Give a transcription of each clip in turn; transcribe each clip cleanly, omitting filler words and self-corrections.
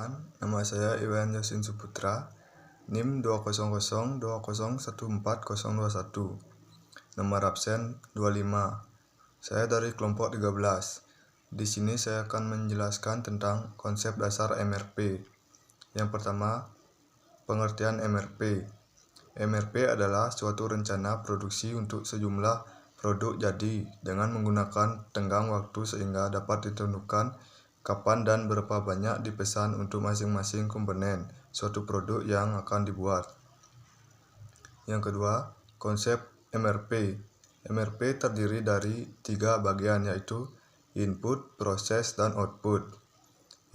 teman-teman, nama saya Iwan Yasin Suputra, NIM 20020140121, nomor absen 25. Saya dari kelompok 13. Di sini saya akan menjelaskan tentang konsep dasar MRP. Yang pertama, pengertian MRP. MRP adalah suatu rencana produksi untuk sejumlah produk jadi dengan menggunakan tenggang waktu sehingga dapat ditentukan kapan dan berapa banyak dipesan untuk masing-masing komponen suatu produk yang akan dibuat. Yang kedua, konsep MRP. MRP terdiri dari 3 bagian, yaitu input, proses, dan output.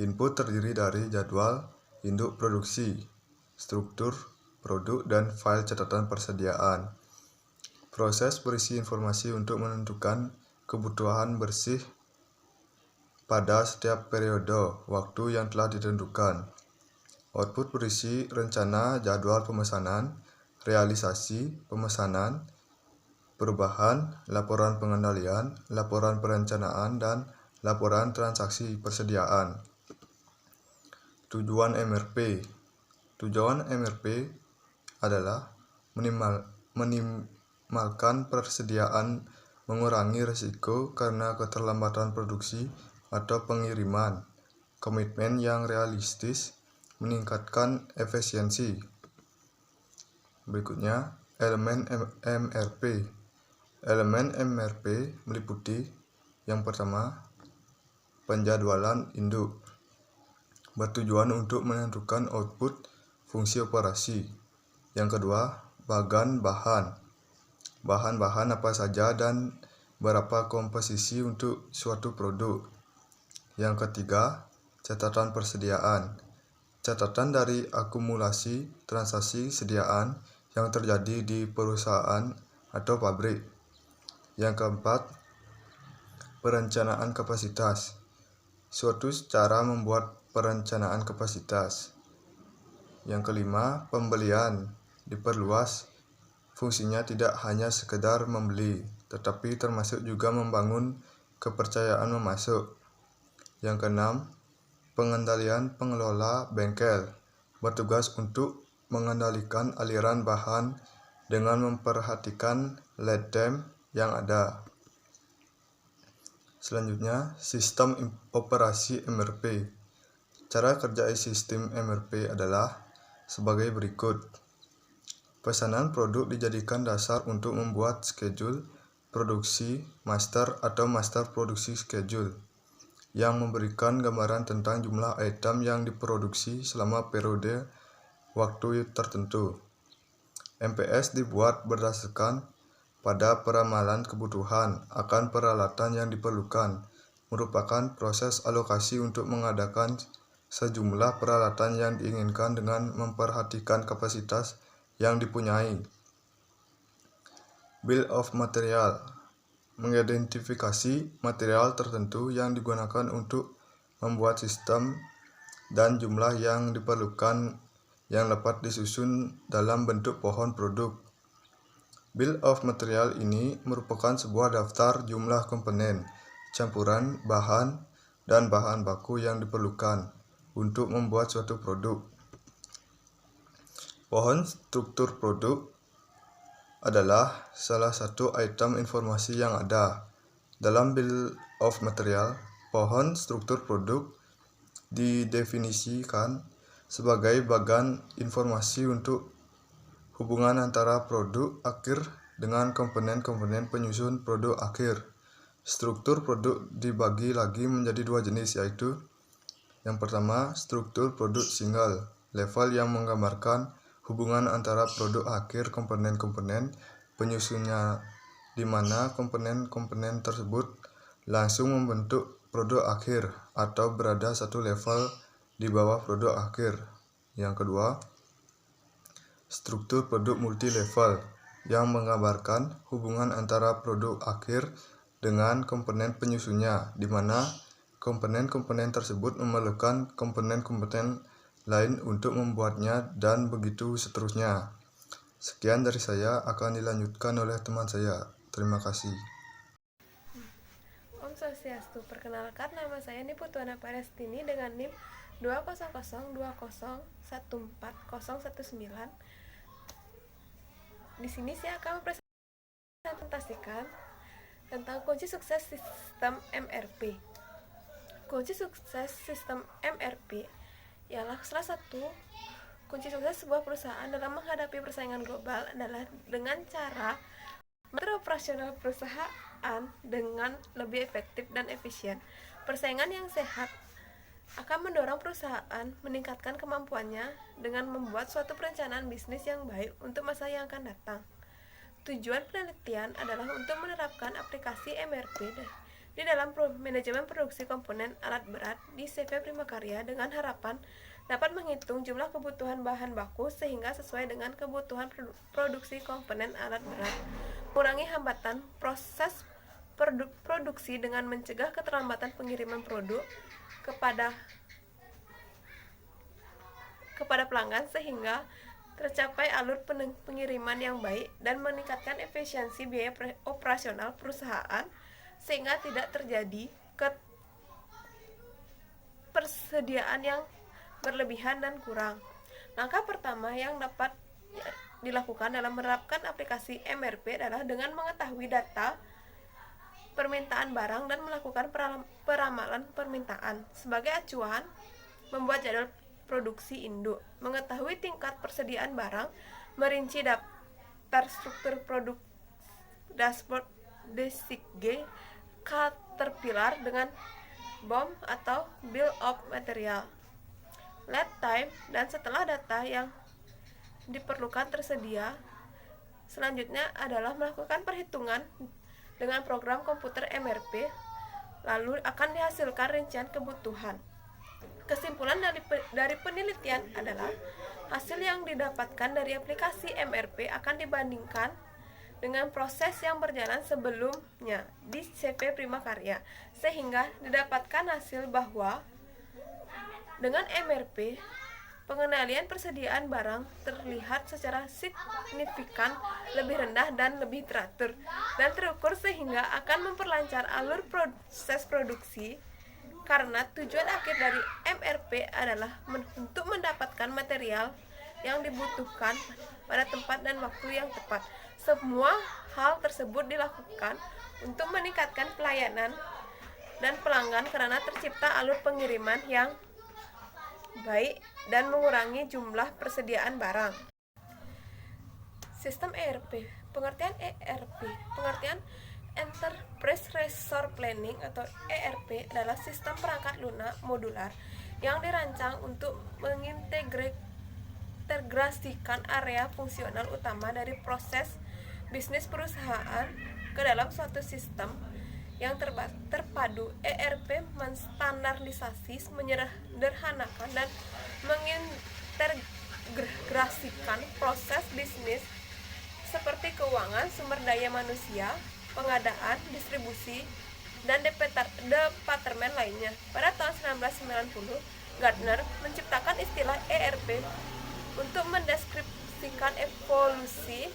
Input terdiri dari jadwal induk produksi, struktur produk, dan file catatan persediaan. Proses berisi informasi untuk menentukan kebutuhan bersih pada setiap periode waktu yang telah ditentukan. Output berisi rencana jadwal pemesanan, realisasi pemesanan, perubahan, laporan pengendalian, laporan perencanaan, dan laporan transaksi persediaan. Tujuan MRP. Tujuan MRP adalah minimalkan persediaan, mengurangi risiko karena keterlambatan produksi atau pengiriman, komitmen yang realistis, meningkatkan efisiensi. Berikutnya, elemen MRP. Elemen MRP meliputi yang pertama, penjadwalan induk, bertujuan untuk menentukan output fungsi operasi. Yang kedua, bahan-bahan. Bahan-bahan apa saja dan berapa komposisi untuk suatu produk. Yang ketiga, catatan persediaan. Catatan dari akumulasi transaksi sediaan yang terjadi di perusahaan atau pabrik. Yang keempat, perencanaan kapasitas. Suatu cara membuat perencanaan kapasitas. Yang kelima, pembelian diperluas. Fungsinya tidak hanya sekedar membeli, tetapi termasuk juga membangun kepercayaan memasuk. Yang keenam, pengendalian pengelola bengkel, bertugas untuk mengendalikan aliran bahan dengan memperhatikan lead time yang ada. Selanjutnya, sistem operasi MRP. Cara kerja sistem MRP adalah sebagai berikut. Pesanan produk dijadikan dasar untuk membuat schedule produksi master atau master produksi schedule yang memberikan gambaran tentang jumlah item yang diproduksi selama periode waktu tertentu. MPS dibuat berdasarkan pada peramalan kebutuhan akan peralatan yang diperlukan, merupakan proses alokasi untuk mengadakan sejumlah peralatan yang diinginkan dengan memperhatikan kapasitas yang dipunyai. Bill of material, mengidentifikasi material tertentu yang digunakan untuk membuat sistem dan jumlah yang diperlukan yang dapat disusun dalam bentuk pohon produk. Bill of material ini merupakan sebuah daftar jumlah komponen, campuran, bahan, dan bahan baku yang diperlukan untuk membuat suatu produk. Pohon struktur produk adalah salah satu item informasi yang ada dalam Bill of Material. Pohon struktur produk didefinisikan sebagai bagan informasi untuk hubungan antara produk akhir dengan komponen-komponen penyusun produk akhir. Struktur produk dibagi lagi menjadi 2 jenis, yaitu yang pertama, struktur produk single level yang menggambarkan hubungan antara produk akhir komponen-komponen penyusunnya, di mana komponen-komponen tersebut langsung membentuk produk akhir atau berada satu level di bawah produk akhir. Yang kedua, struktur produk multi-level yang menggambarkan hubungan antara produk akhir dengan komponen penyusunnya, di mana komponen-komponen tersebut memerlukan komponen-komponen lain untuk membuatnya, dan begitu seterusnya. Sekian dari saya, akan dilanjutkan oleh teman saya. Terima kasih. Om Swastiastu, perkenalkan nama saya Niputuana Palestini dengan NIM 200201419. Di sini saya akan mempresentasikan tentang kunci sukses sistem MRP. Kunci sukses sistem MRP ialah salah satu kunci sukses sebuah perusahaan dalam menghadapi persaingan global adalah dengan cara beroperasional perusahaan dengan lebih efektif dan efisien. Persaingan yang sehat akan mendorong perusahaan meningkatkan kemampuannya dengan membuat suatu perencanaan bisnis yang baik untuk masa yang akan datang. Tujuan penelitian adalah untuk menerapkan aplikasi MRP di dalam manajemen produksi komponen alat berat di CV Primakarya dengan harapan dapat menghitung jumlah kebutuhan bahan baku sehingga sesuai dengan kebutuhan produksi komponen alat berat, mengurangi hambatan proses produksi dengan mencegah keterlambatan pengiriman produk kepada pelanggan sehingga tercapai alur pengiriman yang baik dan meningkatkan efisiensi biaya operasional perusahaan sehingga tidak terjadi persediaan yang berlebihan dan kurang. Langkah pertama yang dapat dilakukan dalam menerapkan aplikasi MRP adalah dengan mengetahui data permintaan barang dan melakukan peramalan permintaan. Sebagai acuan, membuat jadwal produksi induk, mengetahui tingkat persediaan barang, merinci daftar struktur produk dashboard DCG Caterpillar dengan BOM atau Bill of Material, lead time, dan setelah data yang diperlukan tersedia, selanjutnya adalah melakukan perhitungan dengan program komputer MRP, lalu akan dihasilkan rincian kebutuhan. Kesimpulan dari penelitian adalah hasil yang didapatkan dari aplikasi MRP akan dibandingkan dengan proses yang berjalan sebelumnya di CV Primakarya, sehingga didapatkan hasil bahwa dengan MRP pengendalian persediaan barang terlihat secara signifikan lebih rendah dan lebih teratur dan terukur sehingga akan memperlancar alur proses produksi. Karena tujuan akhir dari MRP adalah untuk mendapatkan material yang dibutuhkan pada tempat dan waktu yang tepat. Semua hal tersebut dilakukan untuk meningkatkan pelayanan dan pelanggan karena tercipta alur pengiriman yang baik dan mengurangi jumlah persediaan barang. Sistem ERP. Pengertian ERP. Pengertian Enterprise Resource Planning atau ERP adalah sistem perangkat lunak modular yang dirancang untuk mengintegrasikan area fungsional utama dari proses bisnis perusahaan ke dalam suatu sistem yang terpadu. ERP menstandarisasi, menyederhanakan, dan mengintegrasikan proses bisnis seperti keuangan, sumber daya manusia, pengadaan, distribusi, dan departemen lainnya. Pada tahun 1990, Gartner menciptakan istilah ERP untuk mendeskripsikan evolusi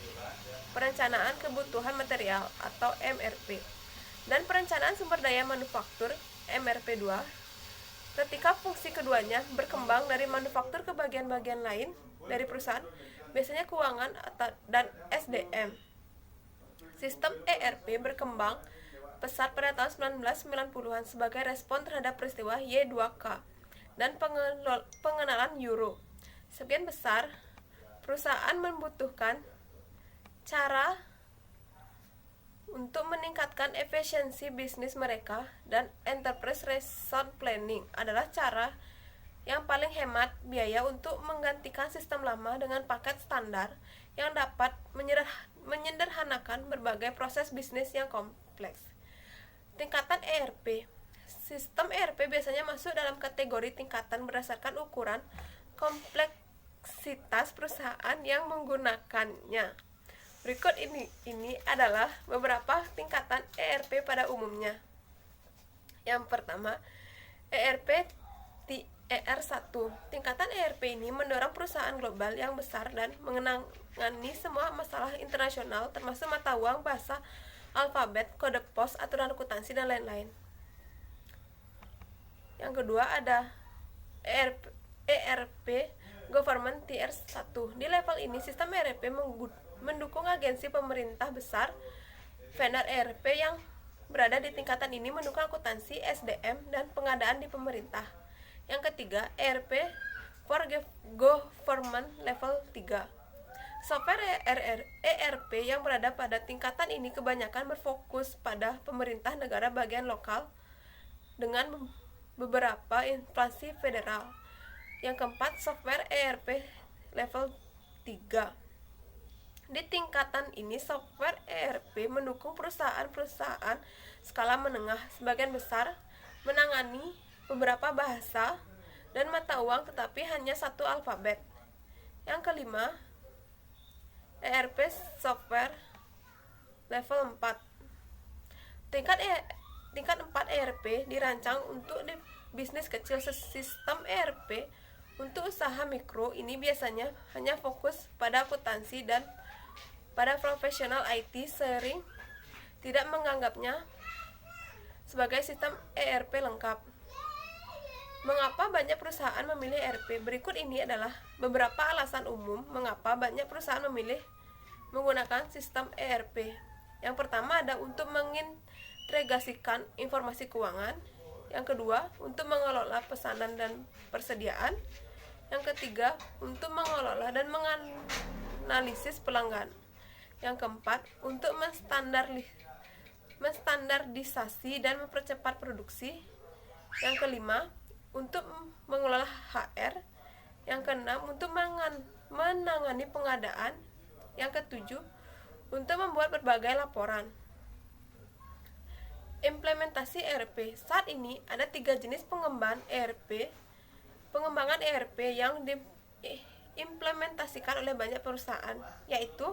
perencanaan kebutuhan material atau MRP dan perencanaan sumber daya manufaktur MRP2. Ketika fungsi keduanya berkembang dari manufaktur ke bagian-bagian lain dari perusahaan, biasanya keuangan dan SDM. Sistem ERP berkembang pesat pada tahun 1990-an sebagai respon terhadap peristiwa Y2K dan pengenalan Euro. Sebagian besar perusahaan membutuhkan cara untuk meningkatkan efisiensi bisnis mereka, dan Enterprise Resource Planning adalah cara yang paling hemat biaya untuk menggantikan sistem lama dengan paket standar yang dapat menyederhanakan berbagai proses bisnis yang kompleks. Tingkatan ERP. Sistem ERP biasanya masuk dalam kategori tingkatan berdasarkan ukuran kompleksitas perusahaan yang menggunakannya. Berikut ini adalah beberapa tingkatan ERP pada umumnya. Yang pertama, ERP ER1. Tingkatan ERP ini mendorong perusahaan global yang besar dan menangani semua masalah internasional termasuk mata uang, bahasa, alfabet, kode pos, aturan akuntansi, dan lain-lain. Yang kedua ada ERP Government Tier 1. Di level ini, sistem ERP mendukung agensi pemerintah besar. Vendor ERP yang berada di tingkatan ini mendukung akuntansi, SDM, dan pengadaan di pemerintah. Yang ketiga, ERP for Government level 3. Software ERP yang berada pada tingkatan ini kebanyakan berfokus pada pemerintah negara bagian lokal dengan beberapa instansi federal. Yang keempat, software ERP level 3. Di tingkatan ini, software ERP mendukung perusahaan-perusahaan skala menengah, sebagian besar menangani beberapa bahasa dan mata uang tetapi hanya satu alfabet. Yang kelima, ERP software level 4. Tingkat 4 ERP dirancang untuk di bisnis kecil. Sistem ERP untuk usaha mikro ini biasanya hanya fokus pada akuntansi dan pada profesional IT sering tidak menganggapnya sebagai sistem ERP lengkap. Mengapa banyak perusahaan memilih ERP? Berikut ini adalah beberapa alasan umum mengapa banyak perusahaan memilih menggunakan sistem ERP. Yang pertama ada untuk mengintegrasikan informasi keuangan. Yang kedua, untuk mengelola pesanan dan persediaan. Yang ketiga, untuk mengelola dan menganalisis pelanggan. Yang keempat, untuk menstandardisasi dan mempercepat produksi. Yang kelima, untuk mengelola HR. Yang keenam, untuk menangani pengadaan. Yang ketujuh, untuk membuat berbagai laporan. Implementasi ERP. Saat ini ada 3 jenis pengembangan ERP yang diimplementasikan oleh banyak perusahaan, yaitu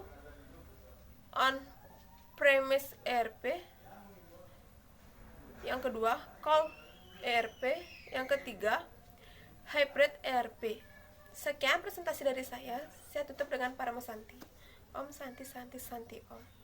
on-premise ERP, yang kedua cloud ERP, yang ketiga hybrid ERP. Sekian presentasi dari saya tutup dengan Paramasanti. Om Santi Santi Santi Om.